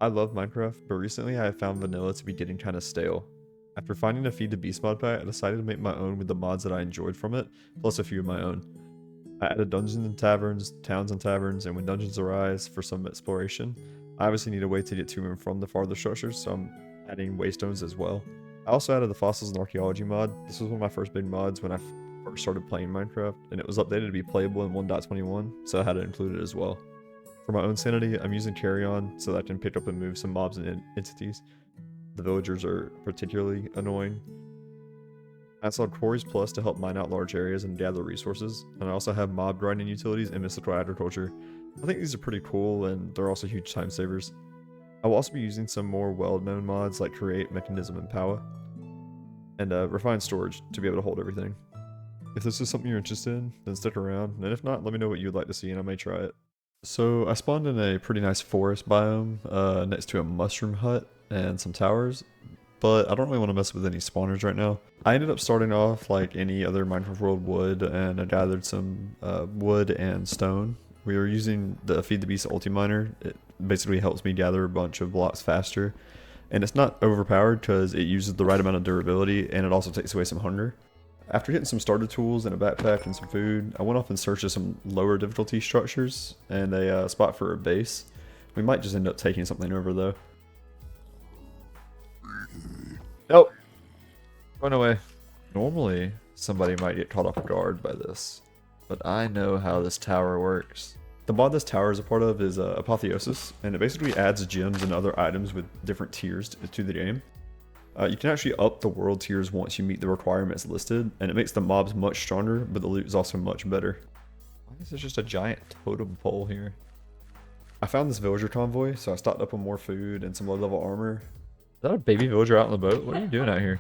I love Minecraft, but recently I have found vanilla to be getting kind of stale. After finding a Feed the Beast mod pack, I decided to make my own with the mods that I enjoyed from it, plus a few of my own. I added dungeons and taverns, towns and taverns, and when dungeons arise for some exploration, I obviously need a way to get to and from the farther structures, so I'm adding waystones as well. I also added the fossils and archaeology mod. This was one of my first big mods when I first started playing Minecraft, and it was updated to be playable in 1.21, so I had it included as well. For my own sanity, I'm using carry on so that I can pick up and move some mobs and entities. The villagers are particularly annoying. I installed Quarries Plus to help mine out large areas and gather resources, and I also have mob grinding utilities and mystical agriculture. I think these are pretty cool, and they're also huge time savers. I will also be using some more well-known mods like Create, Mechanism, and Power, and Refine Storage to be able to hold everything. If this is something you're interested in, then stick around, and if not, let me know what you'd like to see and I may try it. So I spawned in a pretty nice forest biome next to a mushroom hut and some towers, but I don't really want to mess with any spawners right now. I ended up starting off like any other Minecraft world would, and I gathered some wood and stone. We were using the Feed the Beast Ultiminer. It basically helps me gather a bunch of blocks faster, and it's not overpowered because it uses the right amount of durability, and it also takes away some hunger. After getting some starter tools and a backpack and some food, I went off in search of some lower difficulty structures and a spot for a base. We might just end up taking something over though. Nope. Run away. Normally, somebody might get caught off guard by this, but I know how this tower works. The mod this tower is a part of is Apotheosis, and it basically adds gems and other items with different tiers to the game. You can actually up the world tiers once you meet the requirements listed, and it makes the mobs much stronger, but the loot is also much better. Why is there just a giant totem pole here? I found this villager convoy, so I stocked up on more food and some low-level armor. Is that a baby villager out on the boat? What are you doing out here?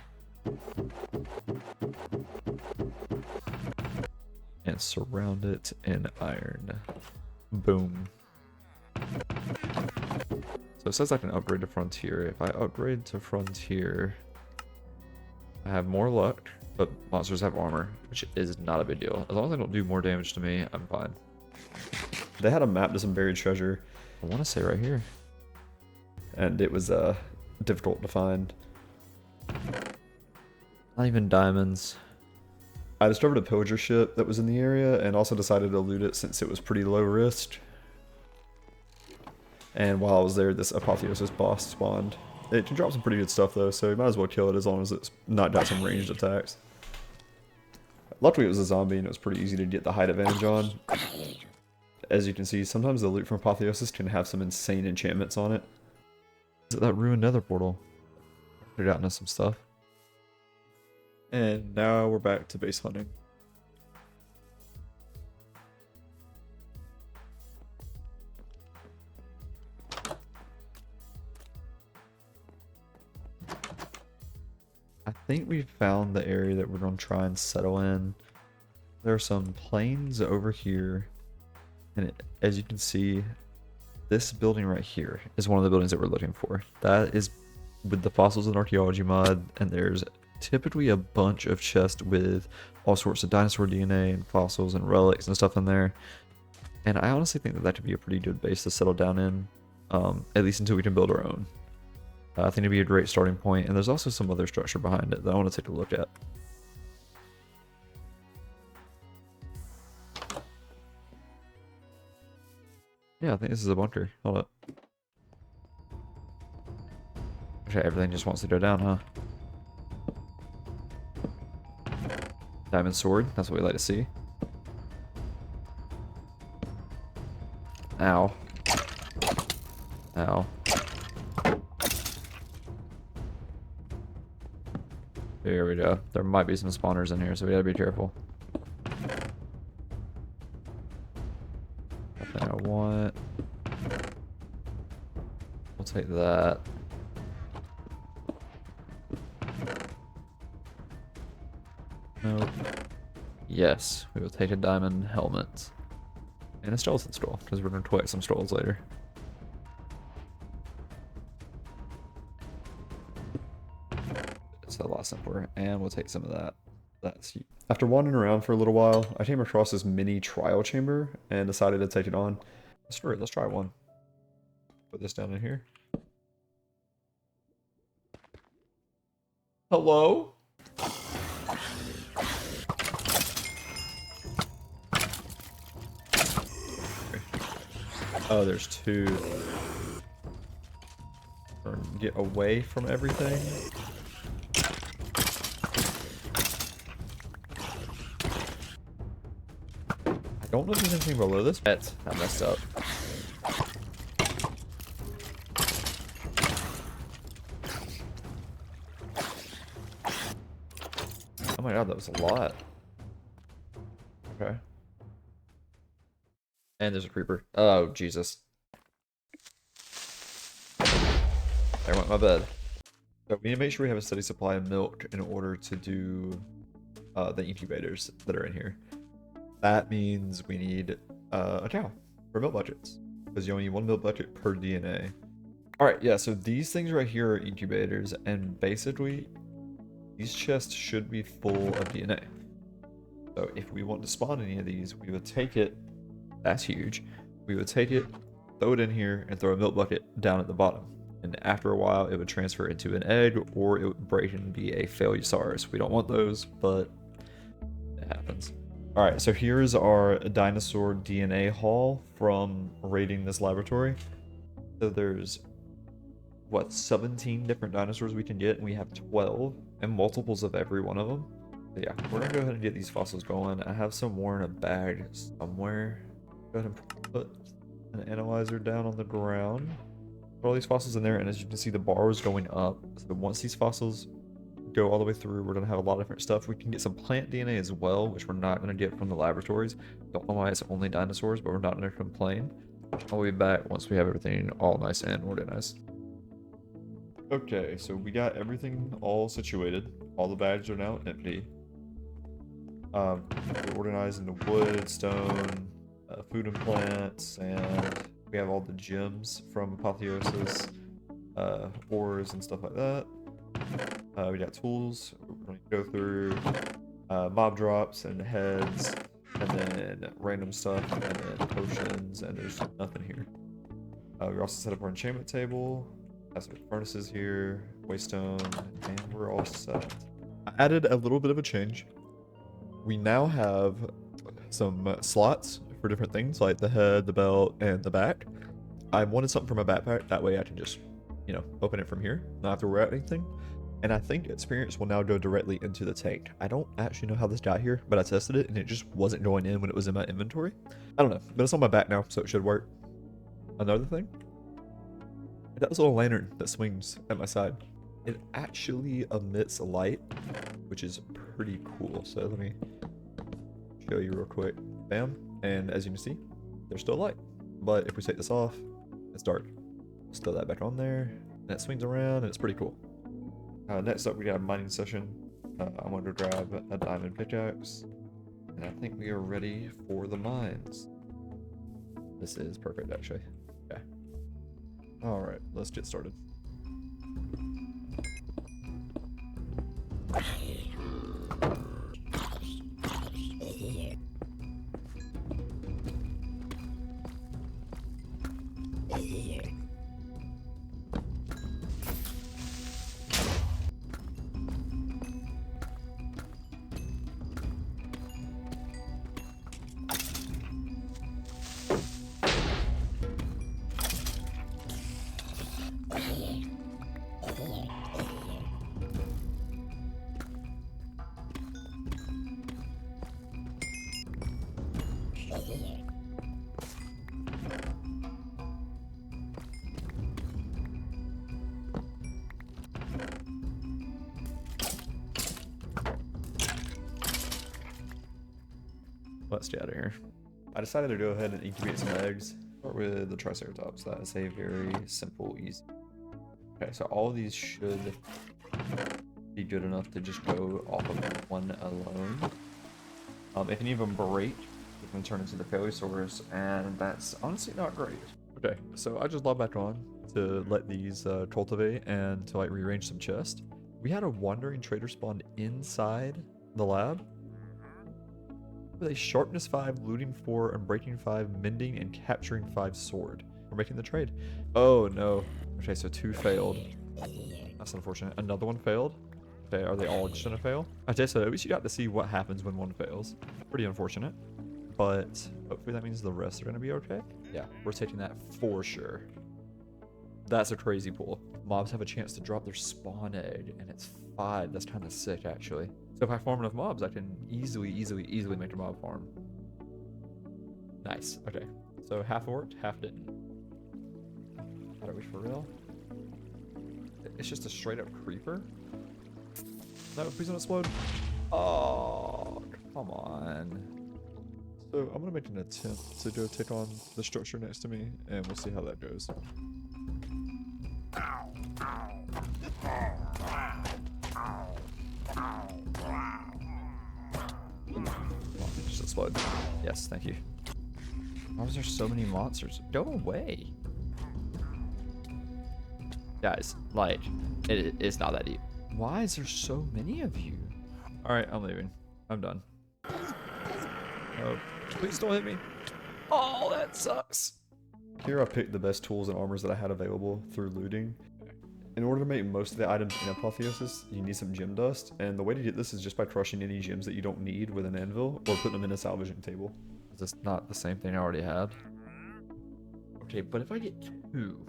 And surround it in iron. Boom. So it says I can upgrade to Frontier. If I upgrade to Frontier, I have more luck, but monsters have armor, which is not a big deal. As long as they don't do more damage to me, I'm fine. They had a map to some buried treasure. I want to say right here. And it was difficult to find. Not even diamonds. I discovered a pillager ship that was in the area and also decided to loot it since it was pretty low risk. And while I was there, this Apotheosis boss spawned. It can drop some pretty good stuff though, so you might as well kill it as long as it's knocked out some ranged attacks. Luckily it was a zombie and it was pretty easy to get the height advantage on. As you can see, sometimes the loot from Apotheosis can have some insane enchantments on it. Is it that ruined nether portal? Could have gotten us some stuff. And now we're back to base hunting. I think we've found the area that we're going to try and settle in. There are some plains over here, and as you can see, this building right here is one of the buildings that we're looking for. That is with the fossils and archaeology mod, and there's typically a bunch of chests with all sorts of dinosaur DNA and fossils and relics and stuff in there. And I honestly think that that could be a pretty good base to settle down in, at least until we can build our own. I think it'd be a great starting point, and there's also some other structure behind it that I want to take a look at. Yeah, I think this is a bunker. Hold up. Okay, everything just wants to go down, huh? Diamond sword, that's what we like to see. Ow. Ow. There we go. There might be some spawners in here, so we gotta be careful. Nothing I want. We'll take that. Nope. Yes, we will take a diamond helmet. And a skeleton scroll, because we're going to collect some scrolls later. It's a lot simpler, and we'll take some of that. After wandering around for a little while, I came across this mini trial chamber and decided to take it on. Screw it, let's try one. Put this down in here. Hello? Oh, there's two. Get away from everything. I don't know if there's anything below this. I messed up. Oh my god, that was a lot. Okay. And there's a creeper. Oh, Jesus. There went my bed. So we need to make sure we have a steady supply of milk in order to do the incubators that are in here. That means we need a cow for milk budgets. Because you only need 1 milk budget per DNA. Alright, yeah, so these things right here are incubators, and basically, these chests should be full of DNA. So if we want to spawn any of these, we would take it, that's huge, we would take it, throw it in here, and throw a milk bucket down at the bottom. And after a while, it would transfer into an egg, or it would break and be a Failusaurus. We don't want those, but it happens. Alright, so here's our dinosaur DNA haul from raiding this laboratory. So there's, what, 17 different dinosaurs we can get, and we have 12, and multiples of every one of them. So yeah, we're gonna go ahead and get these fossils going. I have some more in a bag somewhere. Go ahead and put an analyzer down on the ground. Put all these fossils in there, and as you can see, the bar is going up. So once these fossils go all the way through, we're gonna have a lot of different stuff. We can get some plant DNA as well, which we're not gonna get from the laboratories. Don't know why it's only dinosaurs, but we're not gonna complain. I'll be back once we have everything all nice and organized. Okay, so we got everything all situated. All the bags are now empty. We're organized into wood, stone, food and plants, and we have all the gems from Apotheosis, ores and stuff like that. We got tools. We're going to go through mob drops and heads, and then random stuff, and then potions, and there's nothing here. We also set up our enchantment table. Have some furnaces here, waystone, and we're all set. I added a little bit of a change. We now have some slots for different things, like the head, the belt, and the back. I wanted something for my backpack, that way I can just, you know, open it from here, not have to worry about anything. And I think experience will now go directly into the tank. I don't actually know how this got here, but I tested it and it just wasn't going in when it was in my inventory. I don't know, but it's on my back now, so it should work. Another thing, I got this little lantern that swings at my side. It actually emits light, which is pretty cool. So let me show you real quick. Bam. And as you can see, there's still light. But if we take this off, it's dark. Let's throw that back on there. And it swings around and it's pretty cool. Next up, we got a mining session. I'm going to grab a diamond pickaxe. And I think we are ready for the mines. This is perfect, actually. Okay. Alright, let's get started. Let's get out of here. I decided to go ahead and incubate some eggs. Start with the Triceratops. That is a very simple, easy. Okay, so all of these should be good enough to just go off of one alone. If any of them break, we can turn into the Failusaurus, and that's honestly not great. Okay, so I just logged back on to let these cultivate and to like rearrange some chests. We had a wandering trader spawn inside the lab with a sharpness 5, looting 4, and breaking 5, mending, and capturing 5 sword. We're making the trade. Oh no. Okay, so 2 failed. That's unfortunate. Another one failed. Okay, are they all just gonna fail? Okay, so at least you got to see what happens when one fails. Pretty unfortunate. But hopefully that means the rest are gonna be okay. Yeah, we're taking that for sure. That's a crazy pool. Mobs have a chance to drop their spawn egg, and it's 5. That's kind of sick, actually. So if I farm enough mobs, I can easily make a mob farm. Nice. Okay. So half worked, half didn't. Are we for real? It's just a straight up creeper? No, please don't explode. Oh, come on. So I'm gonna make an attempt to go take on the structure next to me, and we'll see how that goes. Just explode. Yes, thank you. Why was there so many monsters? Go away. Guys, like, it's not that deep. Why is there so many of you? Alright, I'm leaving. I'm done. Oh, please don't hit me. Oh, that sucks. Here I picked the best tools and armors that I had available through looting. In order to make most of the items in Apotheosis, you need some gem dust, and the way to get this is just by crushing any gems that you don't need with an anvil, or putting them in a salvaging table. Is this not the same thing I already had? Okay, but if I get 2,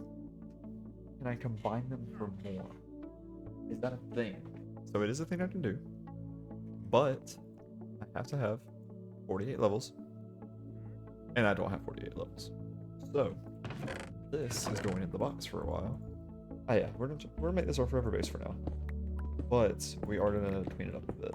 can I combine them for more? Is that a thing? So it is a thing I can do, but I have to have 48 levels, and I don't have 48 levels. So this is going in the box for a while. Oh yeah, we're gonna make this our forever base for now, but we are gonna clean it up a bit.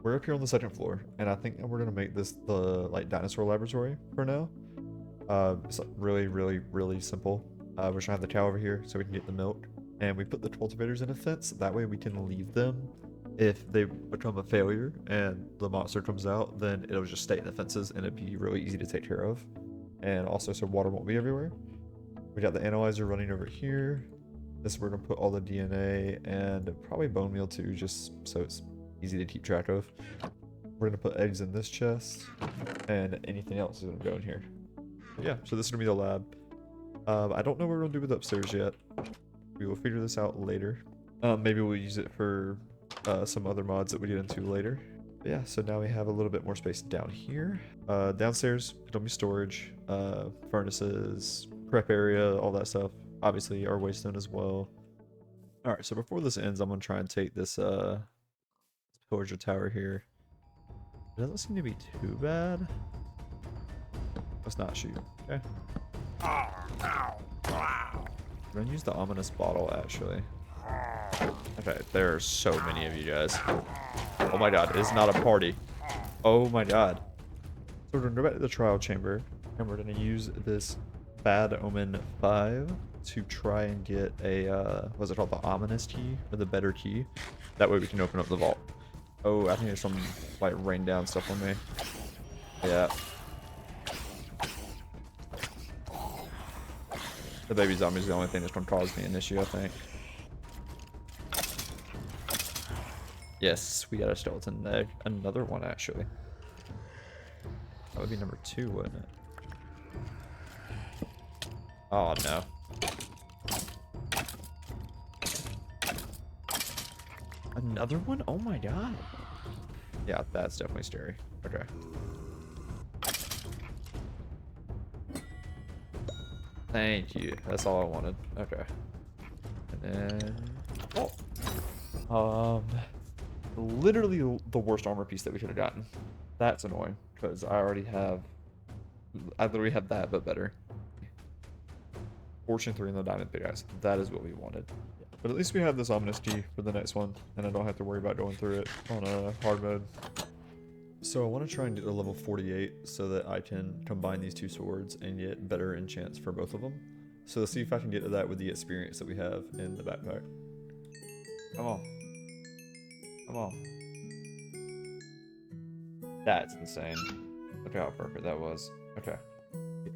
We're up here on the 2nd floor, and I think we're gonna make this the like dinosaur laboratory for now. It's like really simple. We're just gonna have the cow over here so we can get the milk. And we put the cultivators in a fence, that way we can leave them. If they become a failure and the monster comes out, then it'll just stay in the fences and it'd be really easy to take care of. And also so water won't be everywhere. We got the analyzer running over here. This is where we're gonna put all the DNA and probably bone meal too, just so it's easy to keep track of. We're gonna put eggs in this chest, and anything else is gonna go in here. Yeah, so this is gonna be the lab. I don't know what we're gonna do with upstairs yet. We will figure this out later. Maybe we'll use it for some other mods that we get into later. But yeah, so now we have a little bit more space down here. Downstairs, it'll be storage, furnaces, prep area, all that stuff. Obviously, our waystone as well. Alright, so before this ends, I'm going to try and take this pillager tower here. It doesn't seem to be too bad. Let's not shoot. Okay. I'm gonna use the ominous bottle, actually. Okay, there are so many of you guys. Oh my god, it's not a party. Oh my god. So we're gonna go back to the trial chamber, and we're gonna use this Bad Omen 5 to try and get a, what's it called, the ominous key, or the better key. That way we can open up the vault. Oh, I think there's some, like, rain down stuff on me. Yeah. The baby zombie is the only thing that's going to cause me an issue, I think. Yes, we got a skeleton egg. Another one, actually. That would be number 2, wouldn't it? Oh, no. Another one? Oh my god. Yeah, that's definitely scary. Okay. Thank you. That's all I wanted. Okay. And then... Oh. Literally the worst armor piece that we could have gotten. That's annoying, because I literally have that, but better. Fortune 3 in the diamond pit, guys. That is what we wanted. But at least we have this ominous key for the next one, and I don't have to worry about going through it on a hard mode. So I want to try and get to level 48 so that I can combine these 2 swords and get better enchants for both of them. So let's see if I can get to that with the experience that we have in the backpack. Come on. Come on. That's insane. Look how perfect that was. Okay.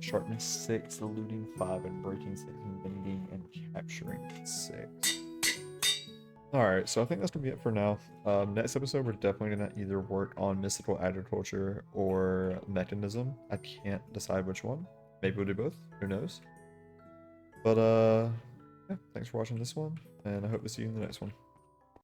Sharpness 6, looting 5, and breaking 6, and bending and capturing 6. Alright, so I think that's gonna be it for now. Next episode, we're definitely gonna either work on mystical agriculture or mechanism. I can't decide which one. Maybe we'll do both. Who knows? But, yeah, thanks for watching this one, and I hope to see you in the next one.